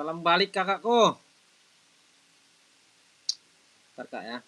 Salam balik kakakku. Ntar kak ya.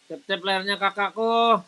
Tap-tap layarnya kakakku.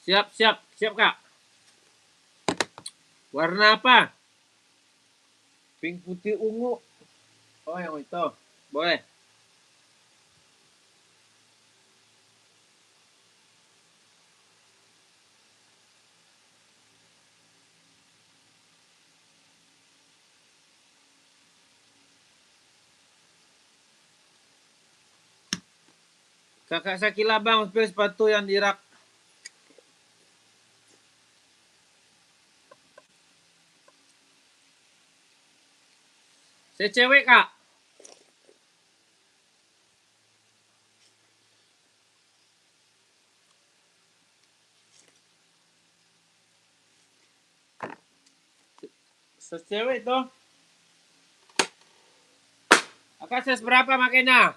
Siap kak. Warna apa? Pink, putih, ungu. Oh yang itu, boleh. Kakak Sakila bang, pilih sepatu yang di rak. Saya cewek kak. Saya cewek tuh. Kakak size berapa makanya?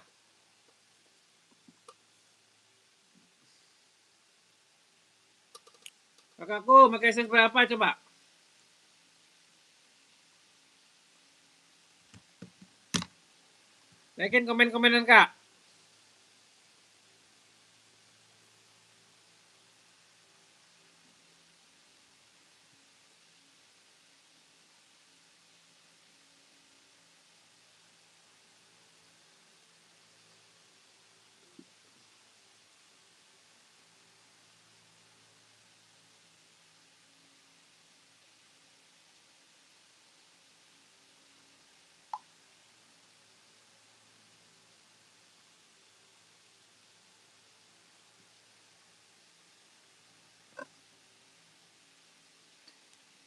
Kakakku pakai size berapa coba? Naikin komen-komenan kak.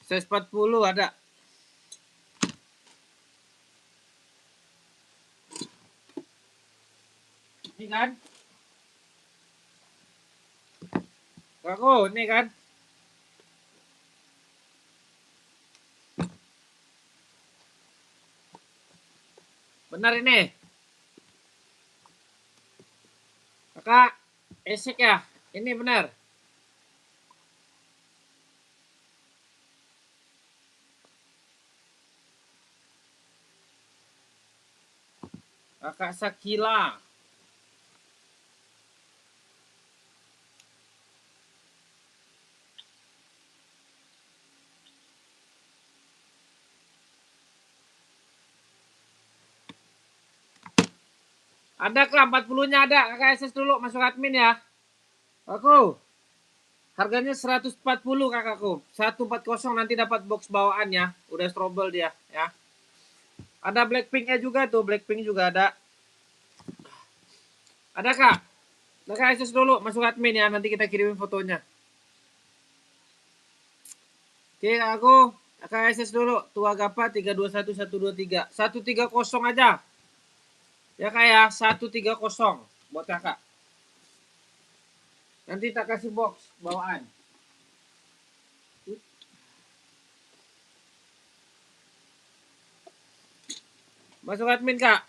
Size 40 ada. Ini kan? Kakakku, ini kan? Benar ini. Kakak, esik ya? Ini benar. Kakak Sakila. Ada kak 40-nya ada. Kakak SS dulu masuk admin ya. Aku. Harganya 140 kakakku. 140 nanti dapat box bawaan ya. Udah strobel dia ya. Ada Blackpinknya juga tuh. Blackpink juga ada. Ada kak. Kakak SS dulu masuk admin ya. Nanti kita kirimin fotonya. Oke aku. Kakak SS dulu. Tua Gapa 321123. 130 aja. Ya kak ya. 130 buat kakak. Nanti tak kasih box bawaan. Masuk admin kak.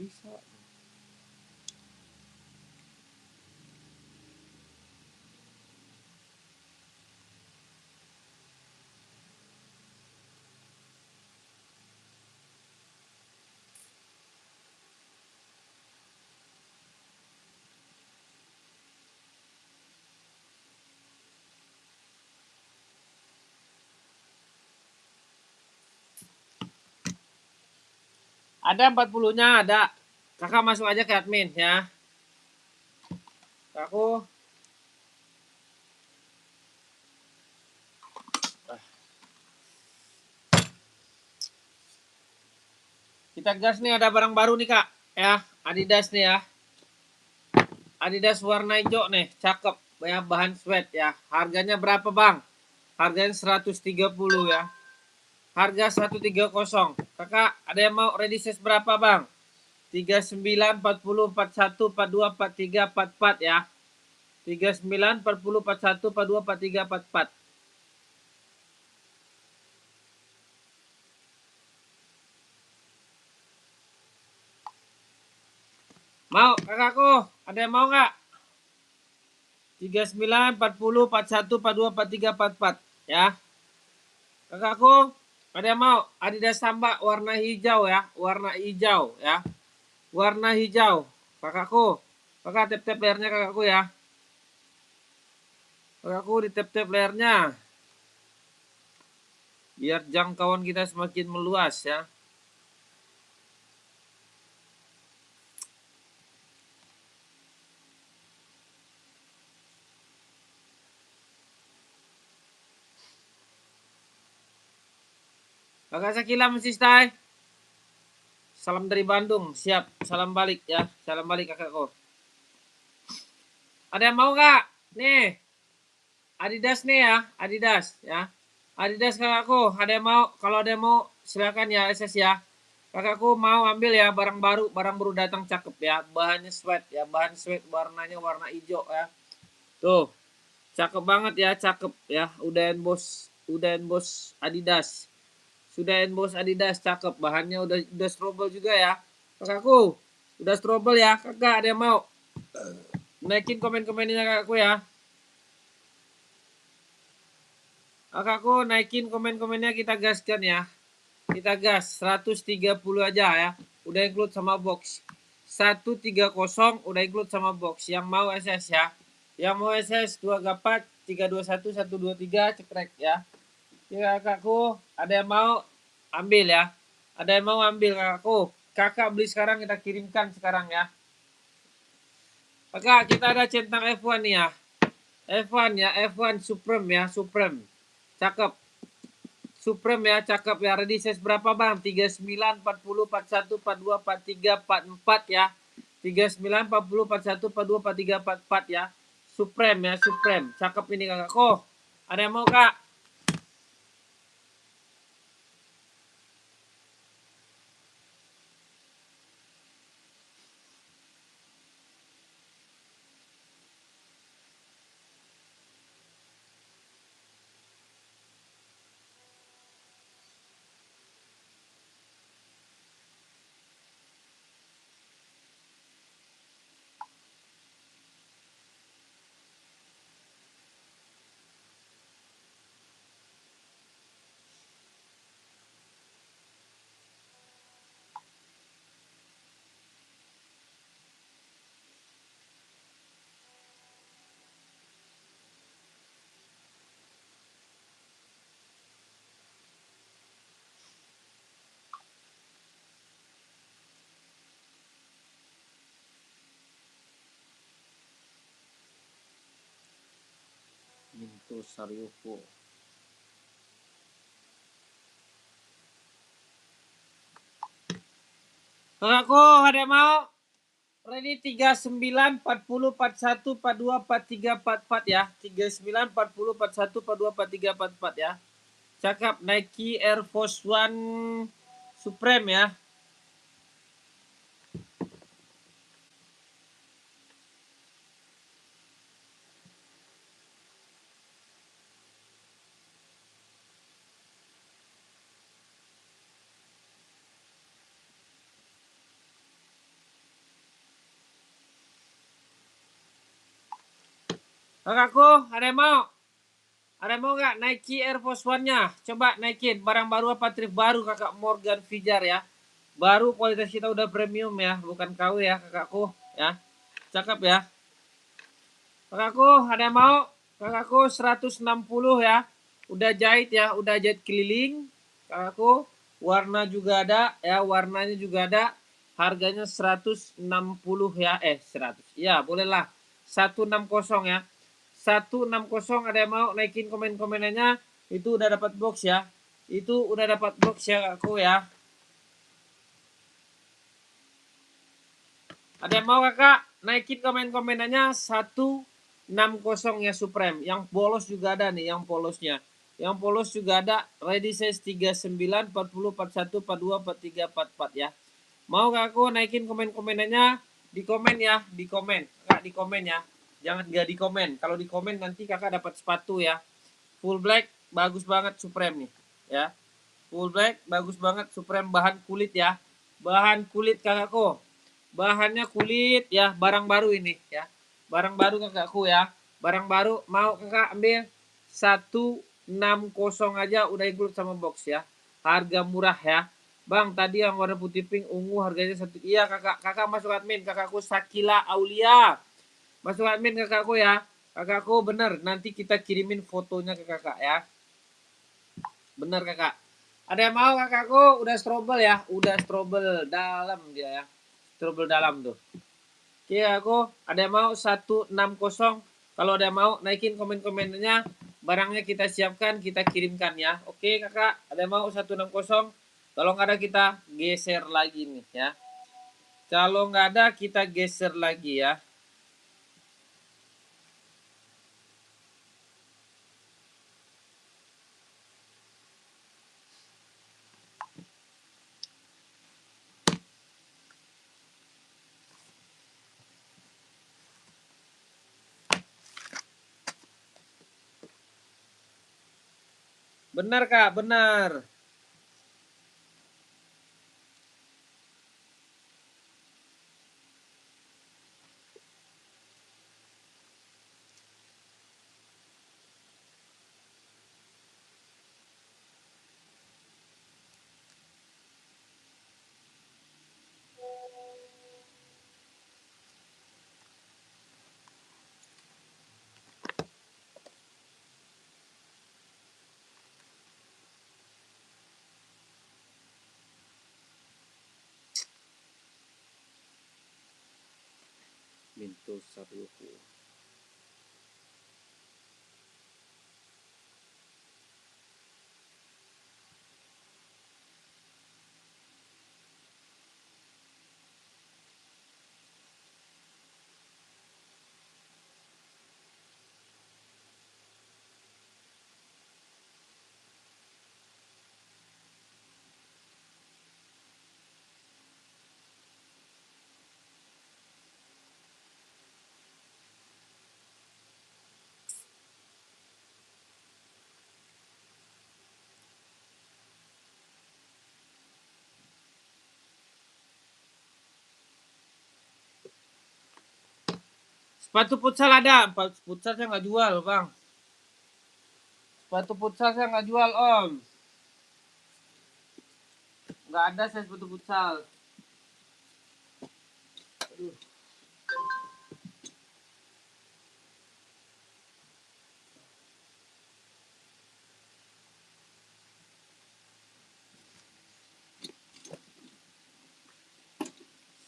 Bisa. Ada 40-nya, ada. Kakak masuk aja ke admin ya. Aku kita gas nih, ada barang baru nih Kak. Ya, Adidas nih ya. Adidas warna hijau nih, cakep. Ya, bahan sweat ya. Harganya berapa, Bang? Harganya 130 ya. Harga 130. Kakak, ada yang mau ready size berapa, Bang? 39, 40, 41, 42, 43, 44 ya. 39, 40, 41, 42, 43, 44. Mau kakakku? Ada yang mau nggak? 39, 40, 41, 42, 43, 44 ya. Kakakku, ada yang mau? Adidas Samba warna hijau ya, warna hijau ya. Warna hijau. Kakakku, kakak tap-tap layarnya kakakku ya. Kakakku di tap-tap layarnya. Biar jangkauan kita semakin meluas ya. Kakak Sakila masih stay. Salam dari Bandung, siap. Salam balik ya, salam balik kakakku. Ada yang mau nggak? Nih, Adidas nih ya, Adidas ya. Adidas kakakku, ada yang mau? Kalau ada yang mau silakan ya SS ya. Kakakku mau ambil ya barang baru datang cakep ya. Bahannya sweat ya, bahan sweat warnanya warna hijau ya. Tuh, cakep banget ya, cakep ya. Udah bos Adidas. Sudah bos Adidas cakep, bahannya udah strobel juga ya. Kakakku, udah strobel ya. Kakak ada yang mau? Naikin komen-komennya kakakku ya. Kakakku naikin komen-komennya, kita gaskan ya. Kita gas 130 aja ya. Udah include sama box. 130 udah include sama box. Yang mau SS ya. Yang mau SS 2 gapat 321 123 cekrek ya. Ya kakakku, ada yang mau ambil ya. Ada yang mau ambil kakakku. Kakak beli sekarang, kita kirimkan sekarang ya. Kakak, kita ada centang F1 nih ya. F1 ya, F1 Supreme ya, Supreme. Cakep. Supreme ya, cakep ya. Ready size berapa bang? 39, 40, 41, 42, 43, 44 ya. 39, 40, 41, 42, 43, 44 ya. Supreme ya, Supreme. Cakep ini kakak. Oh, ada yang mau kak? Minto Saryoko. Kakakku, ada yang mau? Ready 39, 40, 41, 42, 43, 44 ya. 39, 40, 41, 42, 43, 44 ya. Cakep, Nike Air Force One Supreme ya. Kakakku, ada yang mau? Ada yang mau nggak Nike Air Force One-nya? Coba naikin. Barang baru apa trip baru kakak Morgan Fijar ya. Baru kualitas kita udah premium ya. Bukan KW ya kakakku ya. Cakep ya. Kakakku, ada yang mau? Kakakku 160 ya. Udah jahit ya. Udah jahit keliling. Kakakku, warna juga ada ya. Warnanya juga ada. Harganya 160 ya. 100. Ya, bolehlah. 160 ya. 160 ada yang mau naikin komen-komenannya, itu udah dapat box ya. Itu udah dapat box ya aku ya. Ada yang mau kakak naikin komen-komenannya 160 ya Supreme. Yang polos juga ada nih, yang polosnya. Yang polos juga ada, ready size 39, 40, 41, 42, 43, 44 ya. Mau gak aku naikin komen-komenannya? Di komen ya, di komen. Kak, di komen ya. Jangan gak di komen. Kalau di komen nanti kakak dapat sepatu ya. Full black bagus banget Supreme nih ya. Full black bagus banget Supreme, bahan kulit ya. Bahan kulit kakakku. Bahannya kulit ya, barang baru ini ya. Barang baru kakakku ya. Barang baru mau kakak ambil 160 aja udah include sama box ya. Harga murah ya. Bang, tadi yang warna putih pink ungu harganya satu. Iya kakak, kakak masuk admin kakakku Sakila Aulia. Masuk admin kakakku ya. Kakakku bener, nanti kita kirimin fotonya ke kakak ya. Bener kakak. Ada yang mau kakakku? Udah strobel ya. Udah strobel dalam dia ya. Strobel dalam tuh. Oke aku. Ada yang mau 160? Kalau ada yang mau naikin komen-komennya. Barangnya kita siapkan, kita kirimkan ya. Oke kakak. Ada yang mau 160? Kalau nggak ada kita geser lagi nih ya. Kalau nggak ada kita geser lagi ya. Benar kak, benar. Minto Saruku. Sepatu futsal ada. Futsal saya nggak jual bang. Sepatu futsal saya nggak jual om. Nggak ada saya sepatu futsal. Aduh.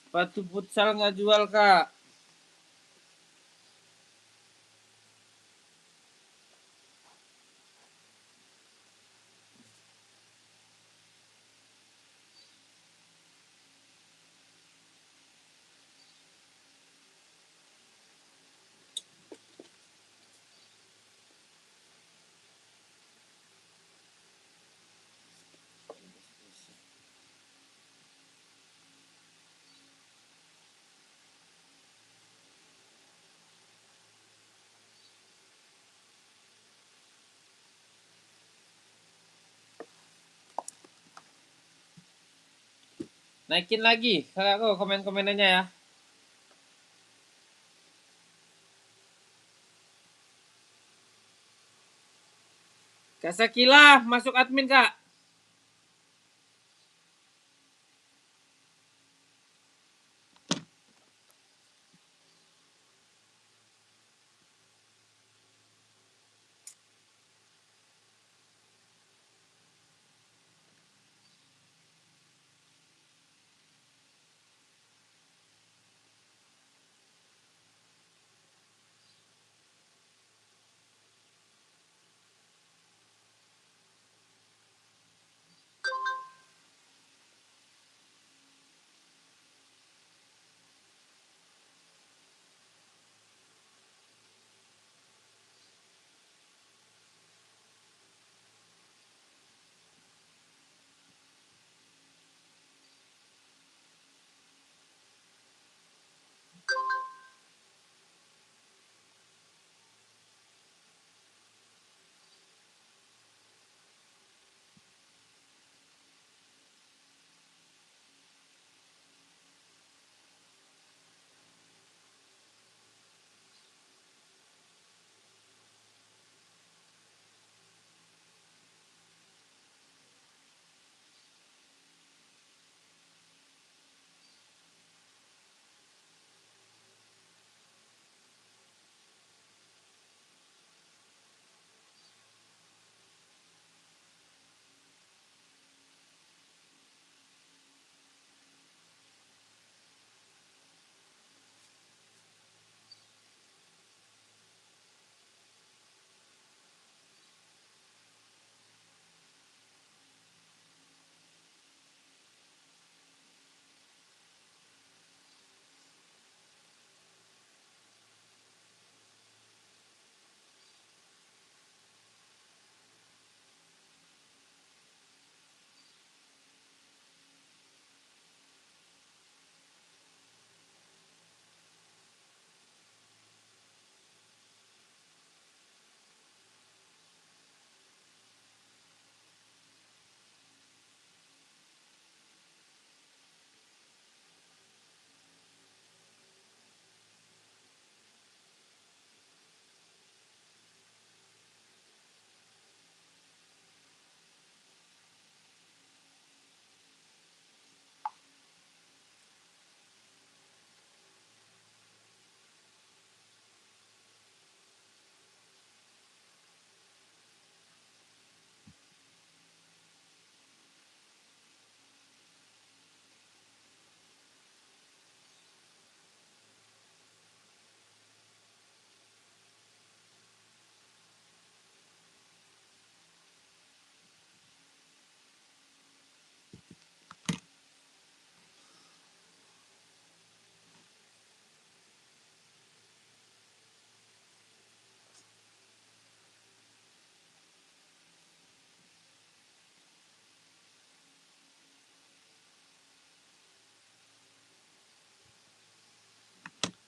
Sepatu futsal nggak jual kak. Naikin lagi kakakku komen-komenannya ya. Kak Sakila, masuk admin Kak.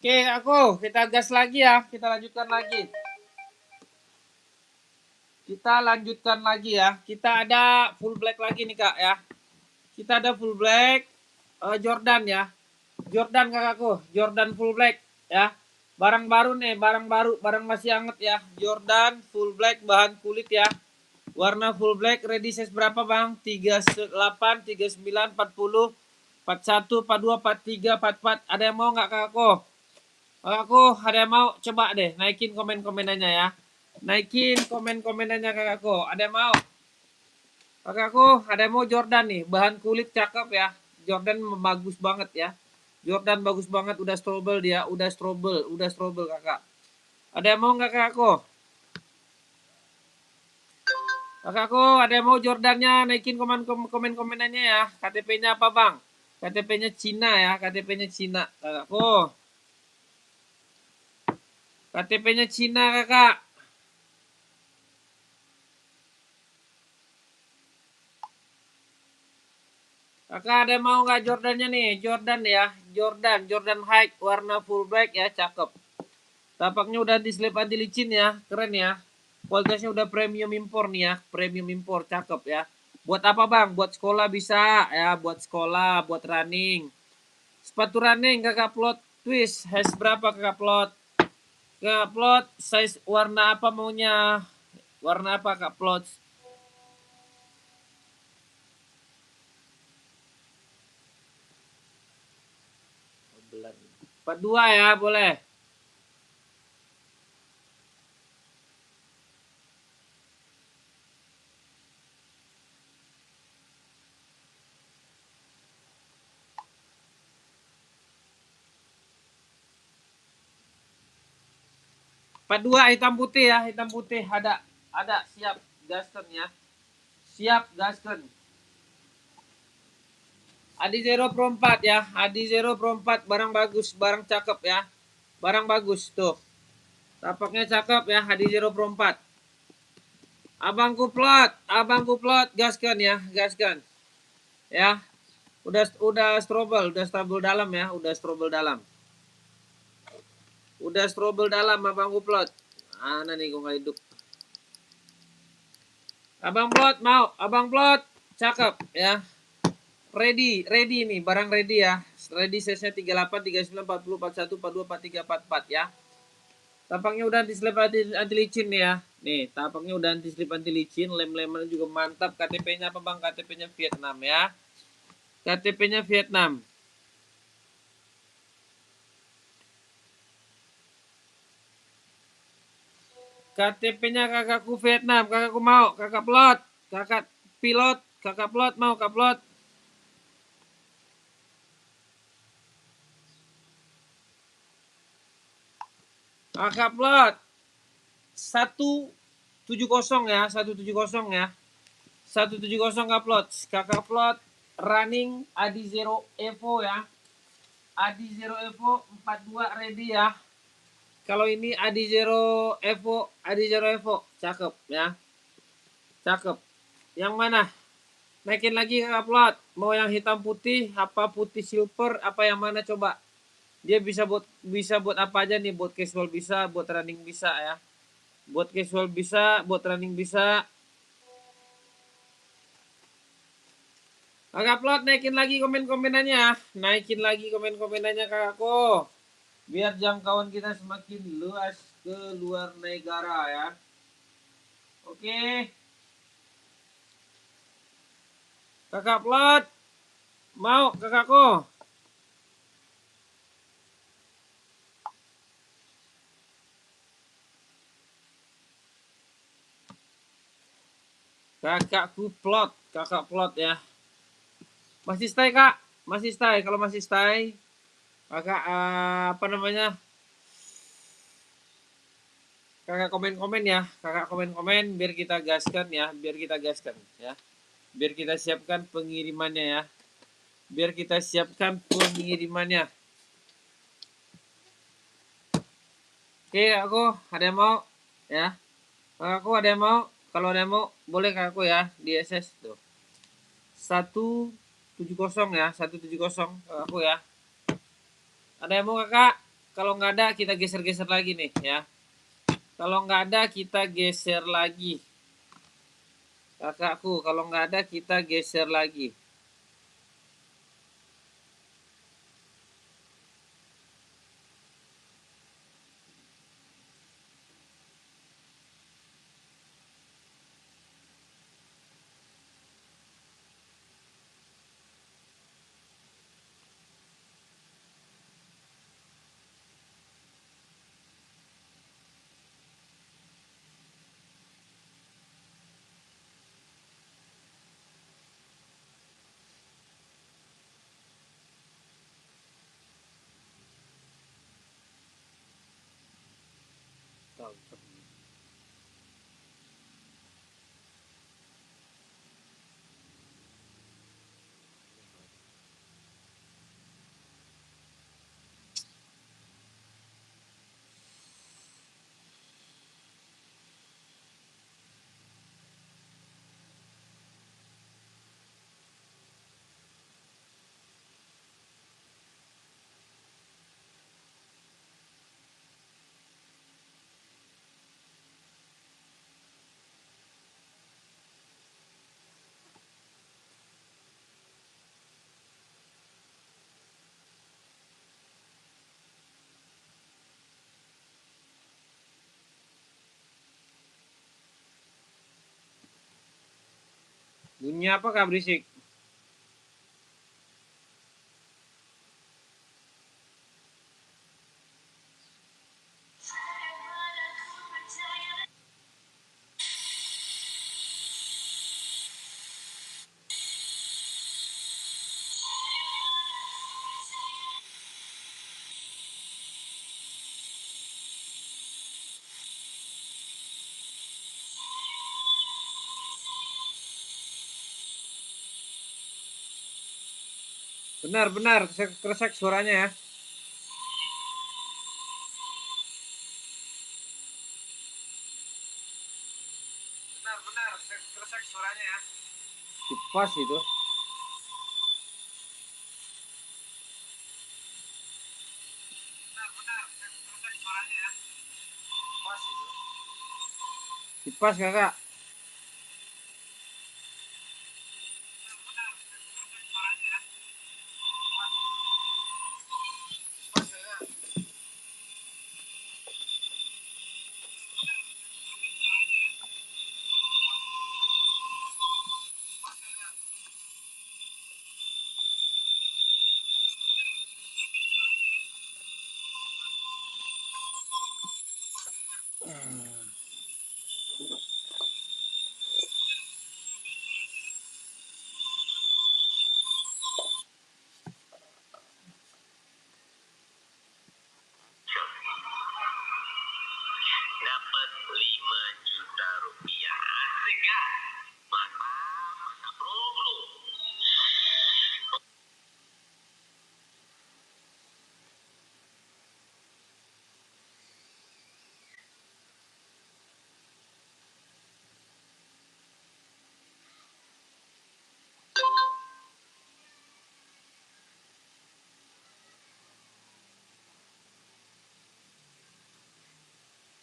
Oke, kita gas lagi ya. Kita lanjutkan lagi. Kita lanjutkan lagi ya. Kita ada full black lagi nih Kak ya. Kita ada full black Jordan ya. Jordan kakakku, Jordan full black ya. Barang baru nih, barang baru, barang masih hangat ya. Jordan full black bahan kulit ya. Warna full black ready size berapa Bang? 38, 39, 40, 41, 42, 43, 44. Ada yang mau nggak kakakku? Kakakku ada yang mau? Coba deh naikin komen-komenannya ya. Naikin komen-komenannya kakakku. Ada yang mau? Kakakku ada yang mau Jordan nih. Bahan kulit cakep ya. Jordan bagus banget ya. Jordan bagus banget. Udah strobel dia. Udah strobel kakak. Ada yang mau nggak kakakku? Kakakku ada yang mau Jordannya? Naikin komen-komenannya ya. KTP-nya apa bang? KTP-nya Cina ya. KTP-nya Cina kakakku. KTP-nya Cina kakak. Kakak ada mau nggak Jordannya nih? Jordan ya. Jordan High warna full black ya. Cakep. Tapaknya udah diselip anti licin ya. Keren ya. Kualitasnya udah premium impor nih ya. Premium impor. Cakep ya. Buat apa bang? Buat sekolah bisa ya. Buat sekolah. Buat running. Sepatu running kakak plot twist. Size berapa kakak plot? Kakak plot size warna apa maunya? Warna apa kakak plot? 42 ya, boleh. Empat dua hitam putih ya, hitam putih ada siap gasken ya. Siap gasken. Adi Zero Pro 4 ya, Adi Zero Pro 4 barang bagus, barang cakep ya. Barang bagus tuh. Tapaknya cakep ya, Adi Zero Pro 4. Abangku plot gaskan ya, gaskan. Ya. Udah udah strobel dalam ya, udah strobel dalam. Udah strobel dalam abangku plot. Mana nih gua nggak hidup. Abang plot, cakep ya. Ready nih, barang ready ya. Ready size-nya 38, 39, 40, 41, 42, 43, 44 ya. Tampaknya udah anti slip anti licin nih ya. Nih, tampaknya udah anti slip anti licin, lem-leman juga mantap. KTP-nya apa Bang? KTP-nya Vietnam ya. KTP-nya Vietnam. KTP-nya kakakku Vietnam, kakakku mau, kakak plot, kakak pilot, kakak plot mau, kakak plot. Kakak plot 170 ya, 170 ya. 170 kakak plot. Kakak plot running Adi Zero Evo ya. Adi Zero Evo 42 ready ya. Kalau ini Adi Zero Evo, cakep ya. Cakep. Yang mana? Naikin lagi kakak plot. Mau yang hitam putih, apa putih silver, apa yang mana coba? Dia bisa buat apa aja nih? Buat casual bisa, buat running bisa ya. Buat casual bisa, buat running bisa. Kakak plot naikin lagi komen-komenannya. Naikin lagi komen-komenannya kakakku. Biar jangkauan kita semakin luas ke luar negara ya. Oke. Kakak plot. Mau kakakku. Kakak plot ya. Masih stay kak, masih stay. Kalau masih stay, kakak apa namanya? Kakak komen-komen ya, kakak komen-komen biar kita gaskan ya, biar kita gaskan ya. Biar kita siapkan pengirimannya ya. Biar kita siapkan pengirimannya. Oke, aku ada yang mau ya. Kakakku ada yang mau? Kalau ada yang mau, boleh kakakku ya di SS tuh. 170 ya, 170 kakakku ya. Ada yang mau kakak? Kalau nggak ada kita geser-geser lagi nih ya. Kalau nggak ada kita geser lagi. Kakakku, kalau nggak ada kita geser lagi. Bunyi apa kak berisik? Benar, kresek suaranya ya. Benar, kresek suaranya ya. Kipas itu. Benar, kresek suaranya ya. Kipas itu. Kipas kakak. Dapat 5 juta rupiah. Asik gak? Mantap, bro.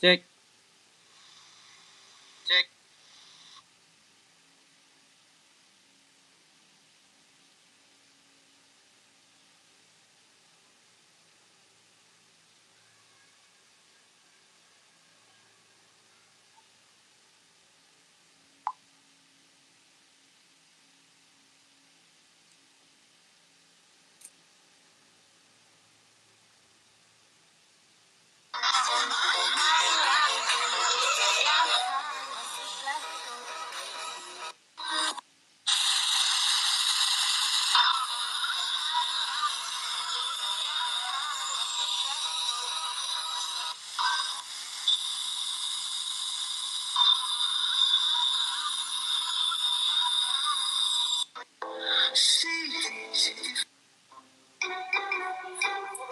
Cek.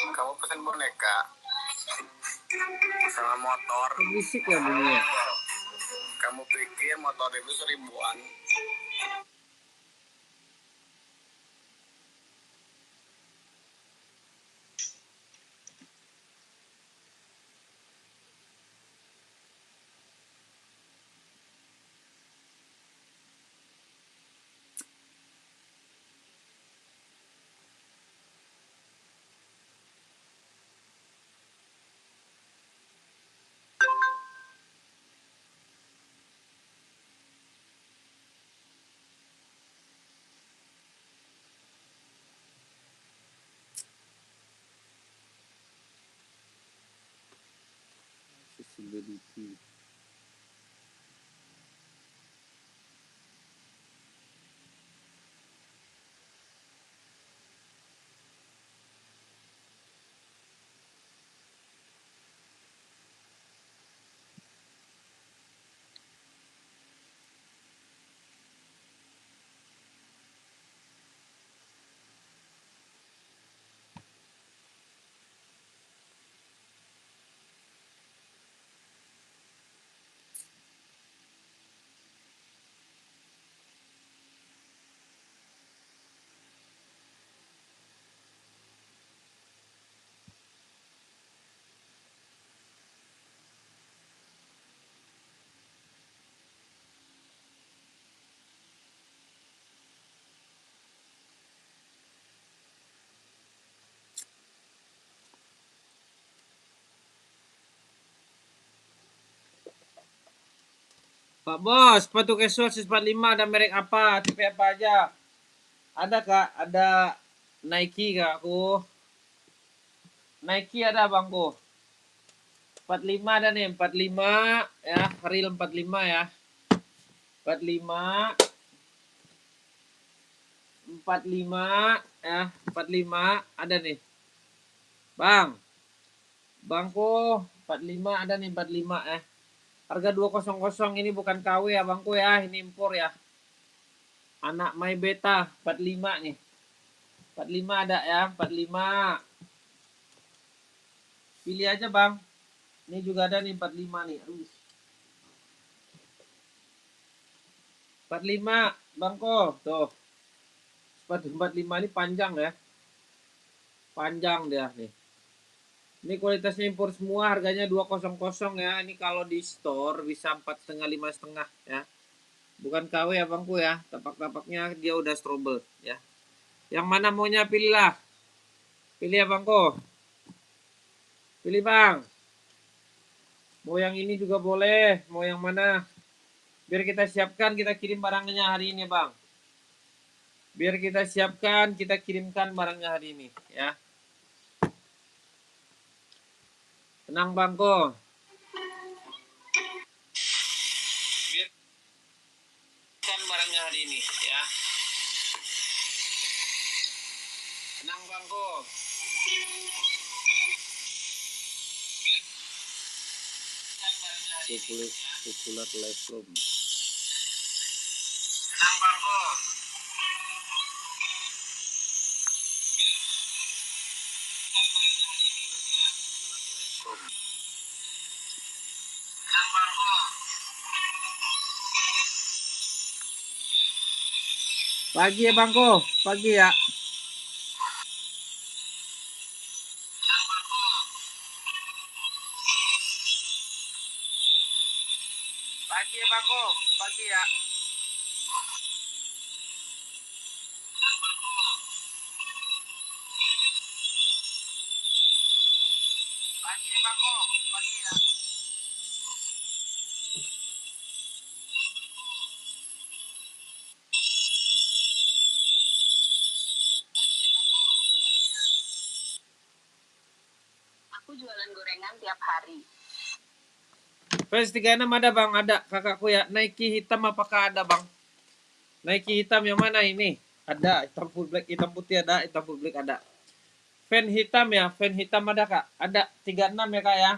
Kamu pesen boneka sama motor. Berisik ya bunyinya. Kamu pikir motor itu 1000-an? Accessibility. Pak Bos, sepatu casual 145 ada merek apa? Tipe apa aja? Ada kak, ada Nike kak aku. Nike ada bangku. 45 ada nih, 45 ya, real 45 ya. 45 45 ya, 45 ada nih. Bang. Bangku 45 ada nih 45 ya. Harga 200 ini bukan KW ya bangku ya, ini impor ya. Anak My Beta 45 nih. 45 ada ya, 45. Pilih aja bang. Ini juga ada nih 45 nih. 45 bangko tuh. Sepatu 45 ini panjang ya. Panjang dia nih. Ini kualitasnya impor semua, harganya 200 ya. Ini kalau di store bisa 4,5 5,5 ya. Bukan KW ya bangku ya. Tapak-tapaknya dia udah strobel ya. Yang mana maunya pilihlah. Pilih ya bangku. Pilih bang. Mau yang ini juga boleh. Mau yang mana? Biar kita siapkan, kita kirim barangnya hari ini bang. Biar kita siapkan, kita kirimkan barangnya hari ini ya. Tenang bangko. Biar kan barangnya hari ini ya. Tenang bangko. Popular live room. Tenang bangko. Tenang bangko. Pagi ya bangko, pagi ya. Pagi ya bangko, pagi ya. Pagi ya bangko, pagi ya. Aku jualan gorengan tiap hari. Fans 36 ada bang, ada kakakku ya. Nike hitam apakah ada bang? Nike hitam yang mana ini? Ada, hitam full black, hitam putih ada, hitam full black ada. Fan hitam ya, fan hitam ada kak? Ada, 36 ya kak ya.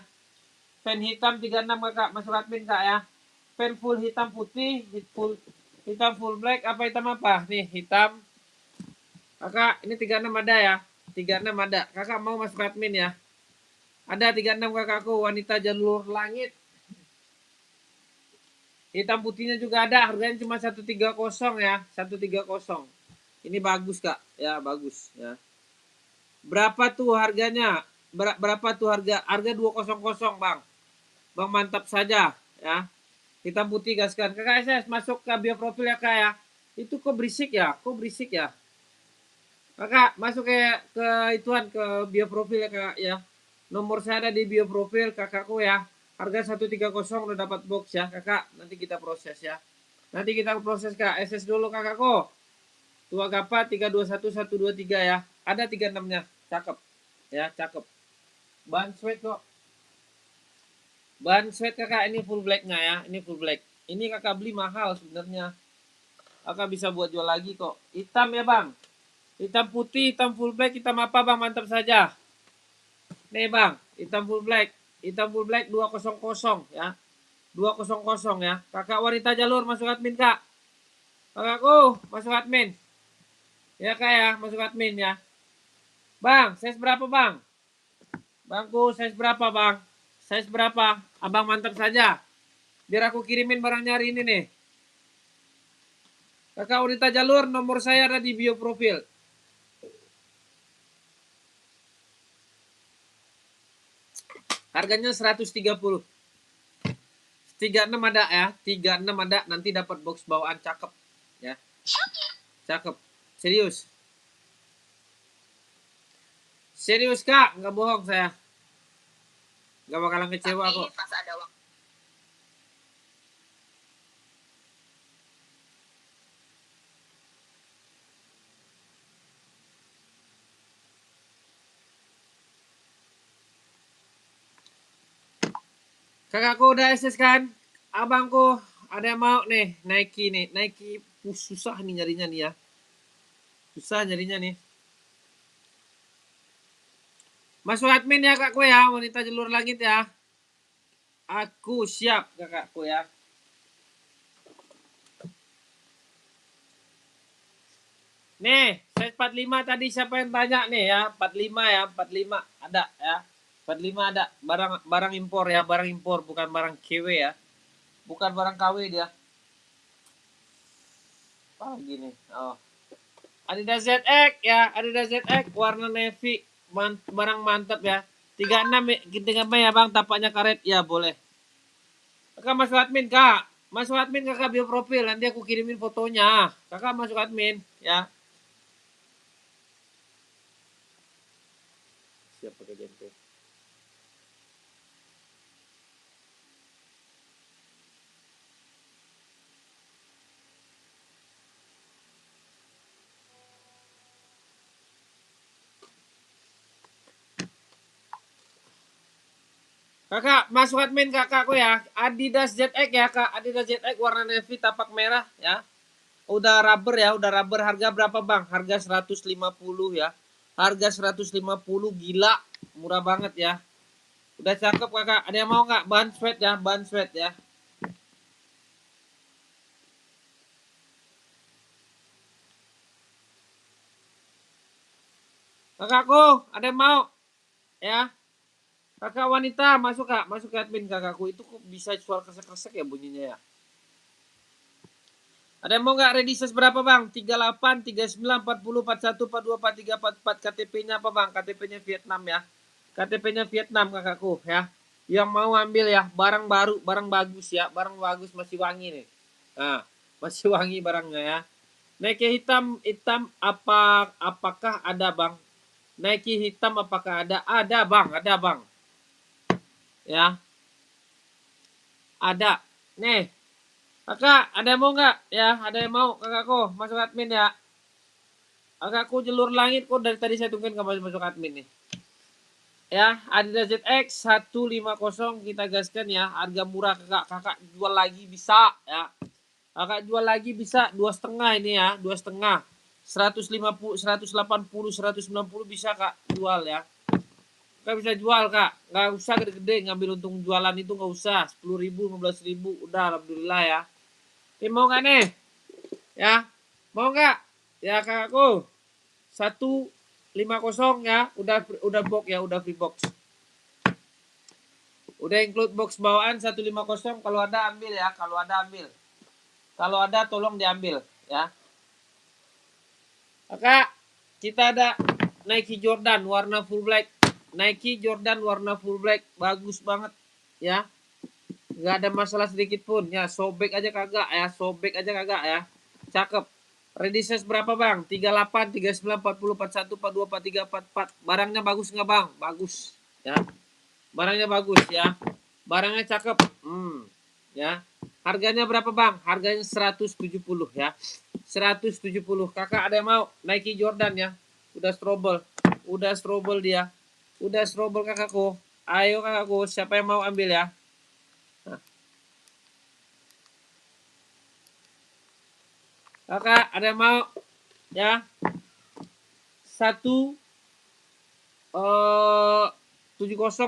Fan hitam 36 kakak, masuk admin kak ya. Fan full hitam putih, hitam full black, apa hitam apa? Nih, hitam. Kakak, ini 36 ada ya. 36 ada. Kakak mau masuk admin ya? Ada 36 kakakku, wanita jalur langit. Hitam putihnya juga ada, harganya cuma 130 ya, 130. Ini bagus kak, ya bagus ya. Berapa tuh harganya? Berapa tuh harga? Harga 200 bang. Bang mantap saja ya. Hitam putih gaskan. Kakak SS masuk ke bio profil ya kak ya. Itu kok berisik ya? Kok berisik ya? Kakak masuk ke ituan ke bio profil ya kak ya. Nomor saya ada di bio profil kakakku ya. Harga 130 udah dapat box ya kakak. Nanti kita proses ya. Nanti kita proses kak. SS dulu kakakku. Tua Gapa 321123 ya. Ada 36-nya. Cakep. Ya, cakep. Bahan sweat kok. Bahan sweat kakak ini full black-nya ya. Ini full black. Ini kakak beli mahal sebenarnya. Kakak bisa buat jual lagi kok. Hitam ya bang. Hitam putih, hitam full black, hitam apa bang? Mantap saja. Nih bang, hitam full black. Hitam full black 200 ya. 200 ya. Kakak wanita jalur masuk admin kak. Kakakku masuk admin. Ya kak ya, masuk admin ya. Bang, size berapa bang? Bangku, size berapa bang? Size berapa? Abang mantap saja. Biar aku kirimin barangnya hari ini nih. Kakak wanita jalur, nomor saya ada di bio profil. Harganya 130. 36 ada ya. 36 ada, nanti dapat box bawaan cakep ya. Cakep. Serius. Serius kak, nggak bohong saya. Nggak bakalan kecewa kok. Pas ada waktu. Kakakku udah SS kan? Abangku ada yang mau nih Nike nih. Nike susah nih nyarinya nih ya. Susah nyarinya nih. Masuk admin ya kakku ya, wanita jalur langit ya. Aku siap kakakku ya. Nih, size 45 tadi siapa yang tanya nih ya? 45 ya, 45 ada ya. 45 ada barang impor ya, barang impor bukan barang KW ya. Bukan barang KW dia. Apa lagi nih? Oh. Adidas ZX ya, Adidas ZX warna navy. Barang mantap ya. 36 ya Bang, tapaknya karet. Ya, boleh. Kakak masuk admin, Kak. Masuk admin Kakak bio profil, nanti aku kirimin fotonya. Kakak masuk admin ya. Siap pakai jempol. Kakak, masuk admin kakakku ya. Adidas ZX ya, Kak. Adidas ZX warna navy tapak merah ya. Udah rubber ya, udah rubber. Harga berapa, Bang? Harga 150 ya. Harga 150 gila. Murah banget ya. Udah cakep, Kakak. Ada yang mau nggak? Bahan sweat ya, bahan sweat ya. Kakakku, ada yang mau? Ya. Kakak wanita, masuk Kak. Masuk ke admin kakakku. Itu kok bisa suara kresek-kresek ya bunyinya ya. Ada yang mau nggak ready size berapa Bang? 38, 39, 40, 41, 42, 43, 44. KTP-nya apa Bang? KTP-nya Vietnam ya. KTP-nya Vietnam kakakku ya. Yang mau ambil ya, barang baru, barang bagus ya. Barang bagus masih wangi nih. Nah, masih wangi barangnya ya. Nike hitam apakah ada Bang? Nike hitam apakah ada? Ada Bang, ada Bang. Ya. Ada. Nih, kakak, ada yang mau nggak? Ya, ada yang mau kakakku masuk admin ya. Kakakku jalur langit kok dari tadi saya tungguin kamu masuk admin nih. Ya, Adidas ZX 150 kita gaskan ya. Harga murah kakak, kakak jual lagi bisa ya. Kakak jual lagi bisa 2,5 ini ya, 2,5. 150, 180, 190 bisa kak jual ya. Kak bisa jual kak, nggak usah gede-gede ngambil untung jualan itu nggak usah. 10.000, 15.000 udah alhamdulillah ya. Ini mau nggak nih? Ya, mau nggak? Ya kakakku, 150 ya, udah box ya, udah free box. Udah include box bawaan 150, kalau ada ambil ya, kalau ada ambil. Kalau ada tolong diambil ya. Kakak, kita ada Nike Jordan warna full black. Nike Jordan warna full black, bagus banget ya. Nggak ada masalah sedikit pun ya, sobek aja kagak ya, sobek aja kagak ya. Cakep. Ready size berapa Bang? 38, 39, 40, 41, 42, 43, 44. Barangnya bagus nggak Bang? Bagus ya. Barangnya bagus ya. Barangnya cakep. Ya. Harganya berapa Bang? Harganya 170 ya. 170. Kakak ada yang mau? Nike Jordan ya. Udah strobel. Udah strobel dia. Udah strobel kakakku. Ayo kakakku, siapa yang mau ambil ya? Nah. Kakak ada yang mau? Ya. 170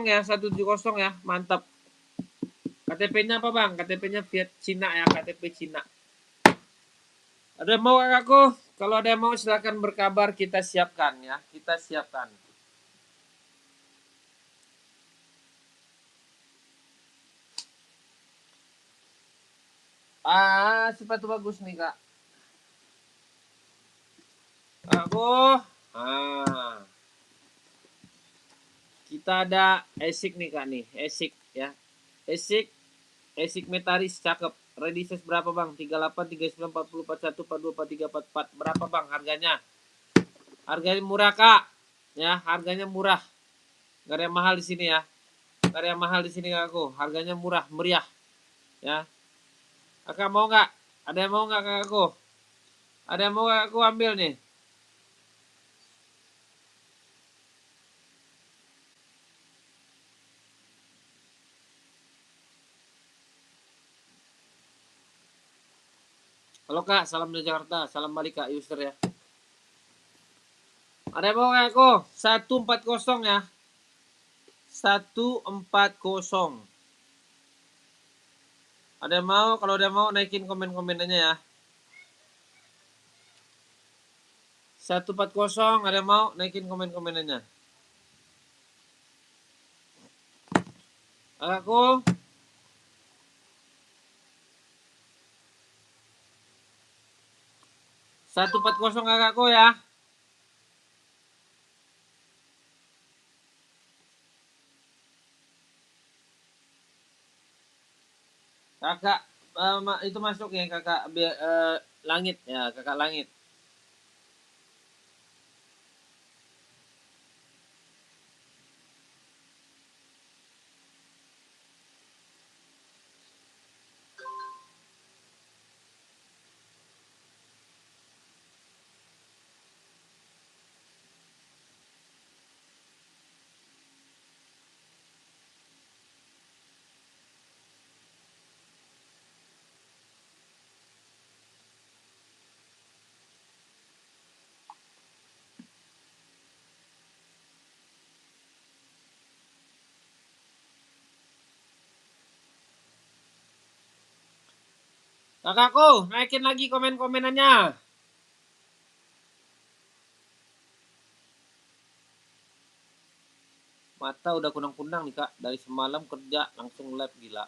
ya, 170 ya. Mantap. KTP-nya apa Bang? KTP-nya Cina ya, KTP Cina. Ada yang mau kakakku? Kalau ada yang mau silakan berkabar, kita siapkan ya. Kita siapkan. Sepatu bagus nih kak. Aku. Kita ada Asics nih kak nih. Asics ya. Asics Metaris cakep. Ready size berapa bang? 38, 39, 40, 41, 42, 43, 44. Berapa bang harganya? Harganya murah kak. Ya, harganya murah. Gak ada yang mahal di sini ya. Gak ada yang mahal di sini kakakku. Harganya murah, meriah. Ya. Kakak mau nggak? Ada yang mau nggak kakakku? Ada yang mau kakakku ambil nih? Halo kak, salam dari Jakarta. Salam balik kak user ya. Ada yang mau kakakku? 140 ya. 140. Ada yang mau? Kalau ada yang mau naikin komen-komenannya ya. 140, ada yang mau naikin komen-komenannya? Aku 140 kakakku ya. Kakak itu masuk ya kakak langit ya, kakak langit. Kakakku, naikin lagi komen-komenannya. Mata udah kunang-kunang nih kak, dari semalam kerja langsung live gila.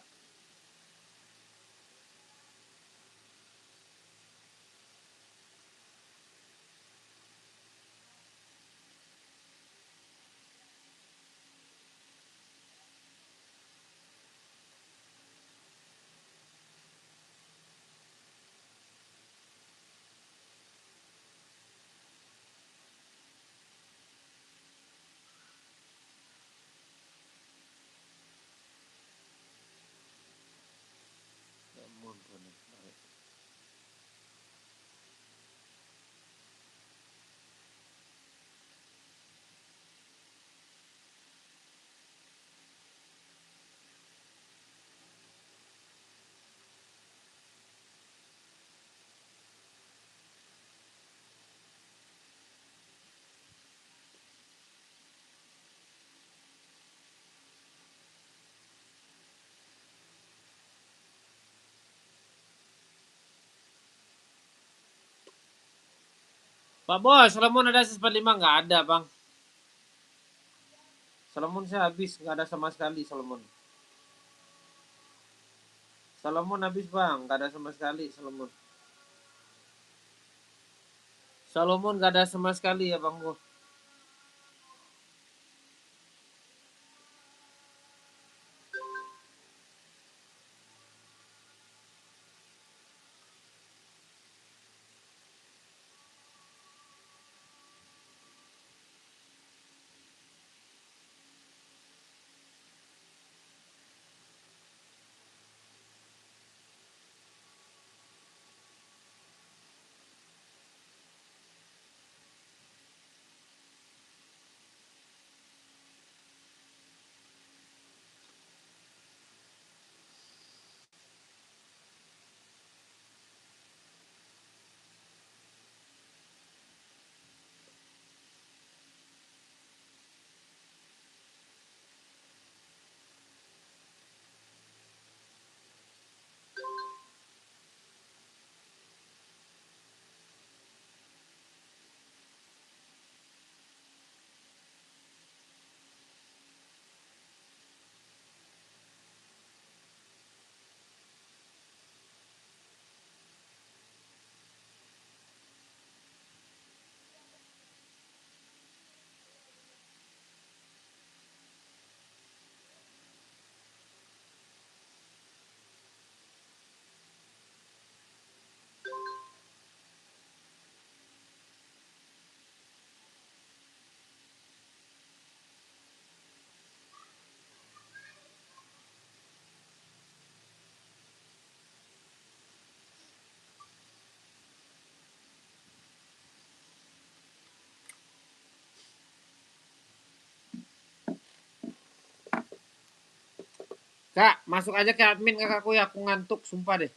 Pak Bos, Solomon ada 145? Nggak ada bang. Solomon saya habis, nggak ada sama sekali Solomon. Solomon habis bang, nggak ada sama sekali Solomon. Solomon nggak ada sama sekali ya bang Bos. Kak, masuk aja ke admin kakakku ya, aku ngantuk sumpah deh.